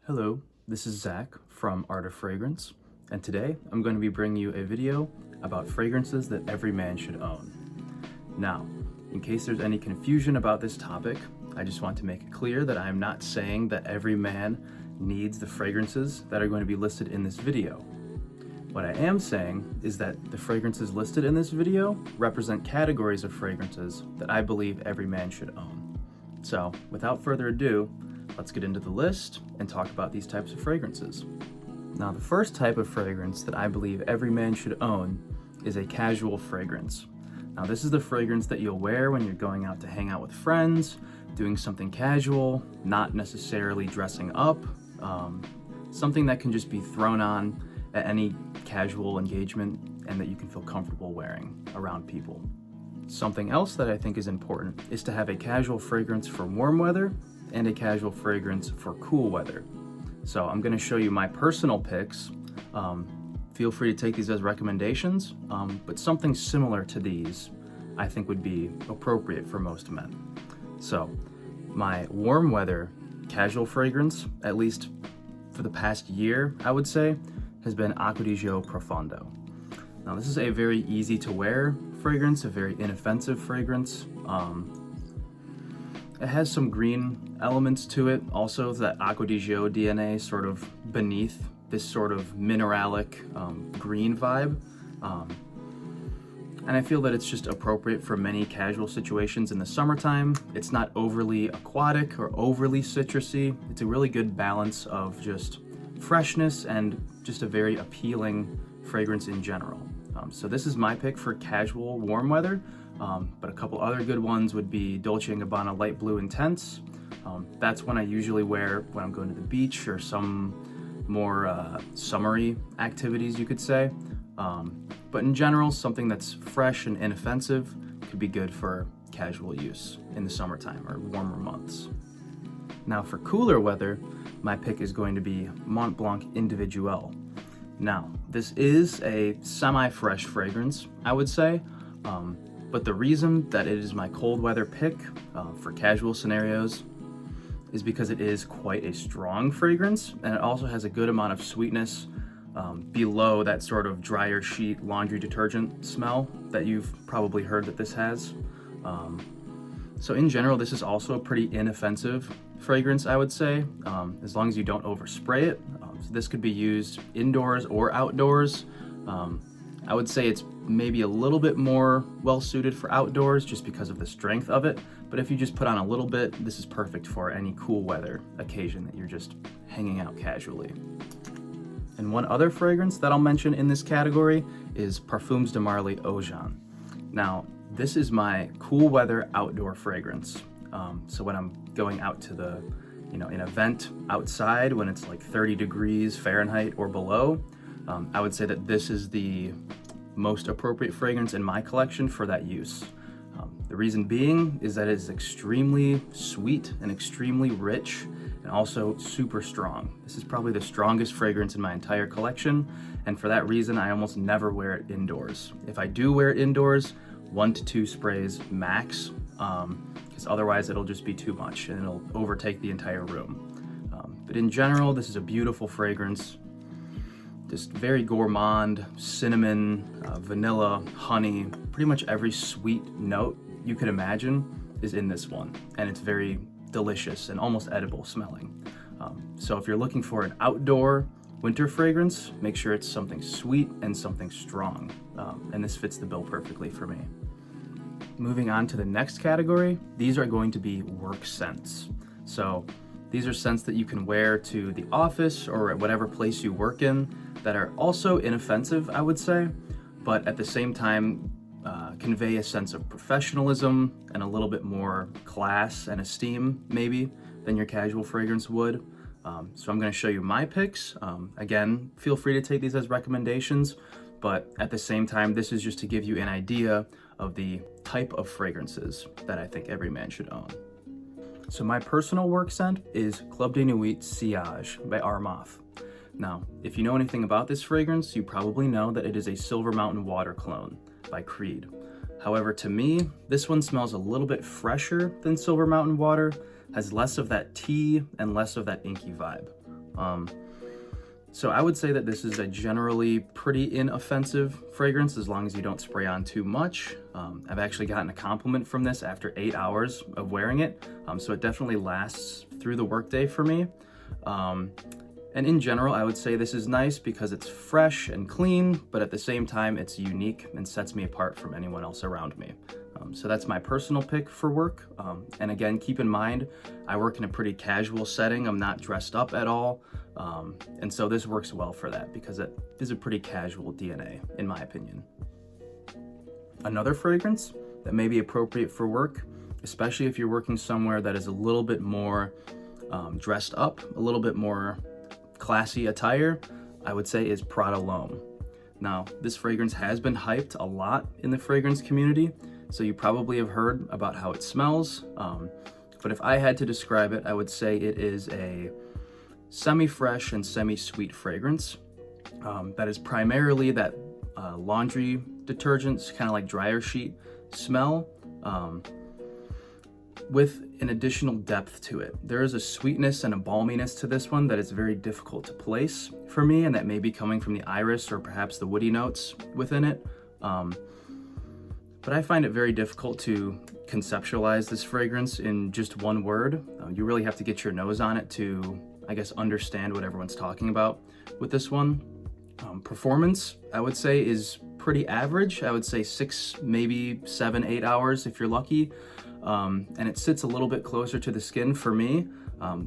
Hello, this is Zach from Art of Fragrance, and today I'm going to be bringing you a video about fragrances that every man should own. Now, in case there's any confusion about this topic, I just want to make it clear that I am not saying that every man needs the fragrances that are going to be listed in this video. What I am saying is that the fragrances listed in this video represent categories of fragrances that I believe every man should own. So, without further ado, let's get into the list and talk about these types of fragrances. Now, the first type of fragrance that I believe every man should own is a casual fragrance. Now, this is the fragrance that you'll wear when you're going out to hang out with friends, doing something casual, not necessarily dressing up, something that can just be thrown on at any casual engagement and that you can feel comfortable wearing around people. Something else that I think is important is to have a casual fragrance for warm weather and a casual fragrance for cool weather. So I'm going to show you my personal picks. Feel free to take these as recommendations, but something similar to these I think would be appropriate for most men. So my warm weather casual fragrance, at least for the past year, I would say, has been Acqua di Gio Profondo. Now, this is a very easy to wear fragrance, a very inoffensive fragrance. It has some green elements to it, also that Acqua di Gio DNA sort of beneath this sort of mineralic green vibe. And I feel that it's just appropriate for many casual situations in the summertime. It's not overly aquatic or overly citrusy. It's a really good balance of just freshness and just a very appealing fragrance in general. So this is my pick for casual warm weather, but a couple other good ones would be Dolce & Gabbana Light Blue Intense. That's one I usually wear when I'm going to the beach or some more summery activities, you could say. But in general, something that's fresh and inoffensive could be good for casual use in the summertime or warmer months. Now, for cooler weather, my pick is going to be Mont Blanc Individuel. Now, this is a semi-fresh fragrance, I would say, but the reason that it is my cold weather pick for casual scenarios is because it is quite a strong fragrance, and it also has a good amount of sweetness below that sort of dryer sheet laundry detergent smell that you've probably heard that this has. So in general, this is also a pretty inoffensive fragrance, I would say, as long as you don't overspray it. So this could be used indoors or outdoors. I would say it's maybe a little bit more well suited for outdoors just because of the strength of it. But if you just put on a little bit, this is perfect for any cool weather occasion that you're just hanging out casually. And one other fragrance that I'll mention in this category is Parfums de Marly Eau Jaune. Now, this is my cool weather outdoor fragrance. So when I'm going out to an event outside when it's like 30 degrees Fahrenheit or below, I would say that this is the most appropriate fragrance in my collection for that use. The reason being is that it is extremely sweet and extremely rich and also super strong. This is probably the strongest fragrance in my entire collection, and for that reason, I almost never wear it indoors. If I do wear it indoors, 1 to 2 sprays max, because otherwise it'll just be too much and it'll overtake the entire room. But in general, this is a beautiful fragrance, just very gourmand, cinnamon, vanilla, honey, pretty much every sweet note you could imagine is in this one, and it's very delicious and almost edible smelling. So if you're looking for an outdoor winter fragrance, make sure it's something sweet and something strong, and this fits the bill perfectly for me. Moving on to the next category, these are going to be work scents. So these are scents that you can wear to the office or at whatever place you work in that are also inoffensive, I would say, but at the same time convey a sense of professionalism and a little bit more class and esteem maybe than your casual fragrance would. So I'm going to show you my picks. Again, feel free to take these as recommendations, but at the same time, this is just to give you an idea of the type of fragrances that I think every man should own. So my personal work scent is Club de Nuit Sillage by Armaf. Now, if you know anything about this fragrance, you probably know that it is a Silver Mountain Water clone by Creed. However, to me, this one smells a little bit fresher than Silver Mountain Water, has less of that tea and less of that inky vibe. So I would say that this is a generally pretty inoffensive fragrance as long as you don't spray on too much. I've actually gotten a compliment from this after 8 hours of wearing it, so it definitely lasts through the workday for me. And in general, I would say this is nice because it's fresh and clean, but at the same time, it's unique and sets me apart from anyone else around me. So that's my personal pick for work. And again, keep in mind, I work in a pretty casual setting. I'm not dressed up at all. And so this works well for that because it is a pretty casual DNA, in my opinion. Another fragrance that may be appropriate for work, especially if you're working somewhere that is a little bit more dressed up, a little bit more classy attire, I would say is Prada L'Homme. Now, this fragrance has been hyped a lot in the fragrance community, so you probably have heard about how it smells, but if I had to describe it, I would say it is a semi-fresh and semi-sweet fragrance that is primarily that laundry detergents, kind of like dryer sheet smell, with an additional depth to it. There is a sweetness and a balminess to this one that is very difficult to place for me, and that may be coming from the iris or perhaps the woody notes within it. But I find it very difficult to conceptualize this fragrance in just one word. You really have to get your nose on it to, I guess, understand what everyone's talking about with this one. Performance, I would say, is pretty average. I would say 6, maybe 7, 8 hours if you're lucky. And it sits a little bit closer to the skin for me,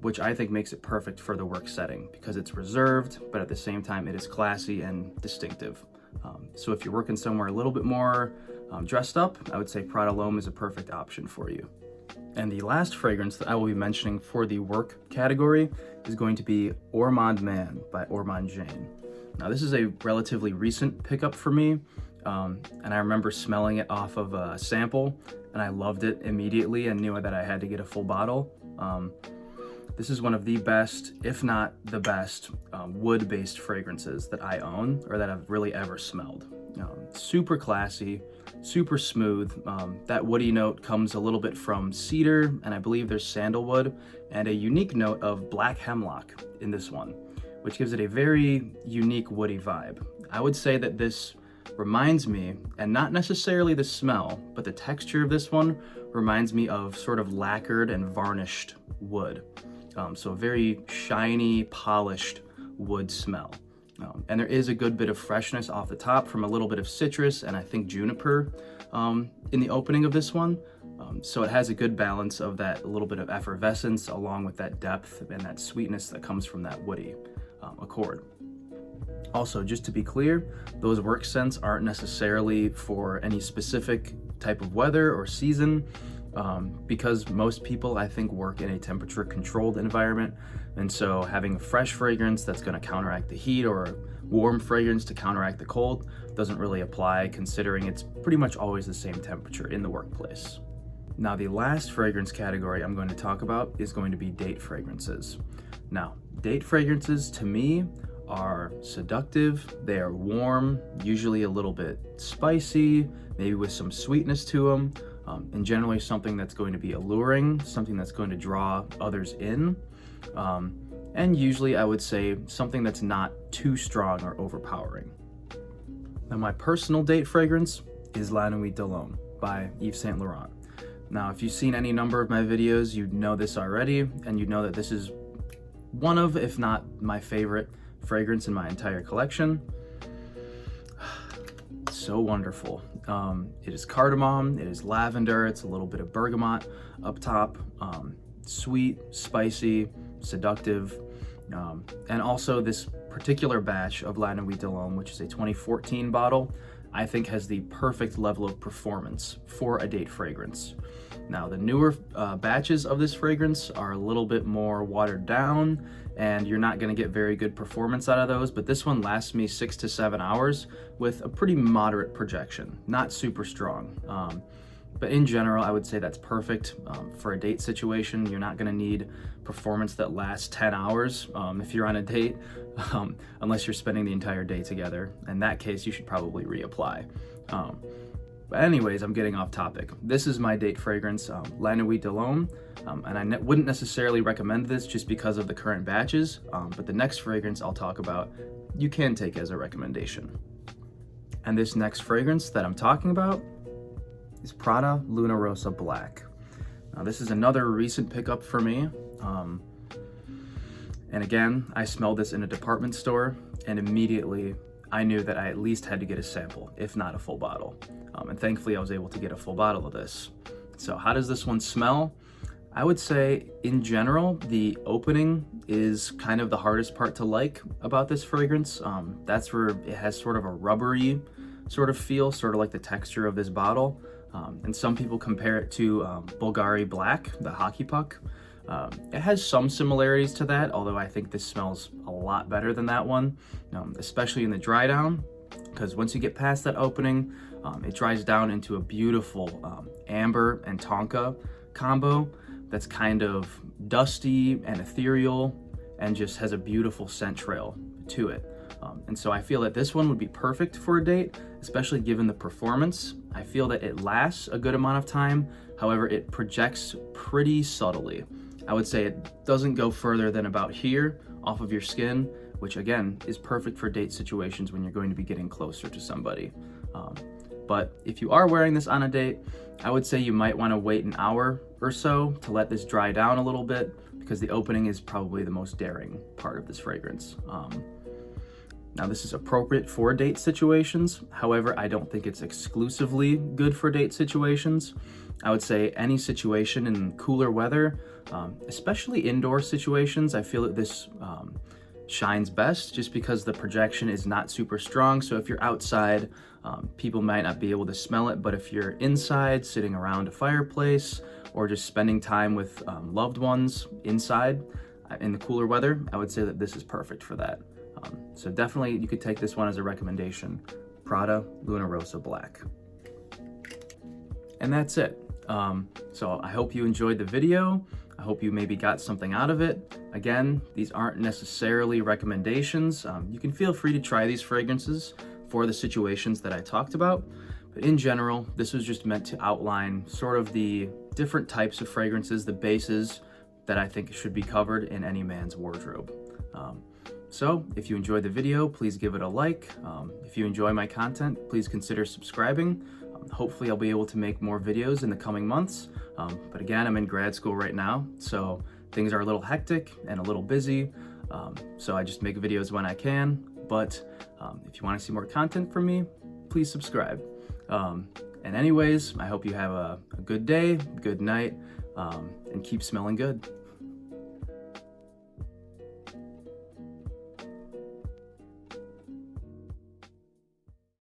which I think makes it perfect for the work setting because it's reserved, but at the same time it is classy and distinctive. So if you're working somewhere a little bit more dressed up, I would say Prada L'Homme is a perfect option for you. And the last fragrance that I will be mentioning for the work category is going to be Ormond Man by Ormond Jane. Now this is a relatively recent pickup for me, and I remember smelling it off of a sample, and I loved it immediately and knew that I had to get a full bottle. This is one of the best, if not the best, wood-based fragrances that I own or that I've really ever smelled. Super classy, super smooth. That woody note comes a little bit from cedar, and I believe there's sandalwood, and a unique note of black hemlock in this one, which gives it a very unique woody vibe. I would say that this reminds me, and not necessarily the smell, but the texture of this one reminds me of sort of lacquered and varnished wood. So a very shiny, polished wood smell. And there is a good bit of freshness off the top from a little bit of citrus and I think juniper in the opening of this one. So it has a good balance of that little bit of effervescence along with that depth and that sweetness that comes from that woody accord. Also, just to be clear, those work scents aren't necessarily for any specific type of weather or season, because most people, I think, work in a temperature controlled environment. And so having a fresh fragrance that's going to counteract the heat or a warm fragrance to counteract the cold doesn't really apply, considering it's pretty much always the same temperature in the workplace. Now, the last fragrance category I'm going to talk about is going to be date fragrances. Now, date fragrances to me are seductive. They are warm, usually a little bit spicy, maybe with some sweetness to them, and generally something that's going to be alluring, something that's going to draw others in, and usually I would say something that's not too strong or overpowering. Now, my personal date fragrance is La Nuit de l'Homme by Yves Saint Laurent. Now, if you've seen any number of my videos, you know this already, and you know that this is one of, if not my favorite fragrance in my entire collection. So wonderful. It is cardamom, it is lavender, it's a little bit of bergamot up top, sweet, spicy, seductive, and also this particular batch of La Nuit de l'Homme, which is a 2014 bottle, I think has the perfect level of performance for a date fragrance. Now, the newer batches of this fragrance are a little bit more watered down, and you're not going to get very good performance out of those, but this one lasts me 6 to 7 hours with a pretty moderate projection, not super strong. But in general, I would say that's perfect for a date situation. You're not going to need performance that lasts 10 hours if you're on a date, unless you're spending the entire day together. In that case, you should probably reapply. But anyways, I'm getting off topic. This is my date fragrance, La Nuit de l'Homme, and I wouldn't necessarily recommend this just because of the current batches, but the next fragrance I'll talk about, you can take as a recommendation. And this next fragrance that I'm talking about is Prada Luna Rossa Black. Now, this is another recent pickup for me. And again, I smelled this in a department store, and immediately I knew that I at least had to get a sample, if not a full bottle. And thankfully I was able to get a full bottle of this. So how does this one smell? I would say in general, the opening is kind of the hardest part to like about this fragrance. That's where it has sort of a rubbery sort of feel, sort of like the texture of this bottle. And some people compare it to Bulgari Black, the hockey puck. It has some similarities to that, although I think this smells a lot better than that one, especially in the dry down, because once you get past that opening, it dries down into a beautiful amber and tonka combo that's kind of dusty and ethereal and just has a beautiful scent trail to it. And so I feel that this one would be perfect for a date, especially given the performance. I feel that it lasts a good amount of time. However, it projects pretty subtly. I would say it doesn't go further than about here off of your skin, which again is perfect for date situations when you're going to be getting closer to somebody. But if you are wearing this on a date, I would say you might want to wait an hour or so to let this dry down a little bit, because the opening is probably the most daring part of this fragrance. Now, this is appropriate for date situations. However, I don't think it's exclusively good for date situations. I would say any situation in cooler weather, especially indoor situations, I feel that this shines best just because the projection is not super strong. So if you're outside, people might not be able to smell it, but if you're inside, sitting around a fireplace, or just spending time with loved ones inside in the cooler weather, I would say that this is perfect for that. So definitely you could take this one as a recommendation, Prada Luna Rossa Black. And that's it. So I hope you enjoyed the video. I hope you maybe got something out of it. Again, these aren't necessarily recommendations. You can feel free to try these fragrances for the situations that I talked about. But in general, this was just meant to outline sort of the different types of fragrances, the bases that I think should be covered in any man's wardrobe. So if you enjoyed the video, please give it a like. If you enjoy my content, please consider subscribing. Hopefully I'll be able to make more videos in the coming months. But again, I'm in grad school right now, so things are a little hectic and a little busy. So I just make videos when I can. But if you want to see more content from me, please subscribe. And anyways, I hope you have a good day, good night, and keep smelling good.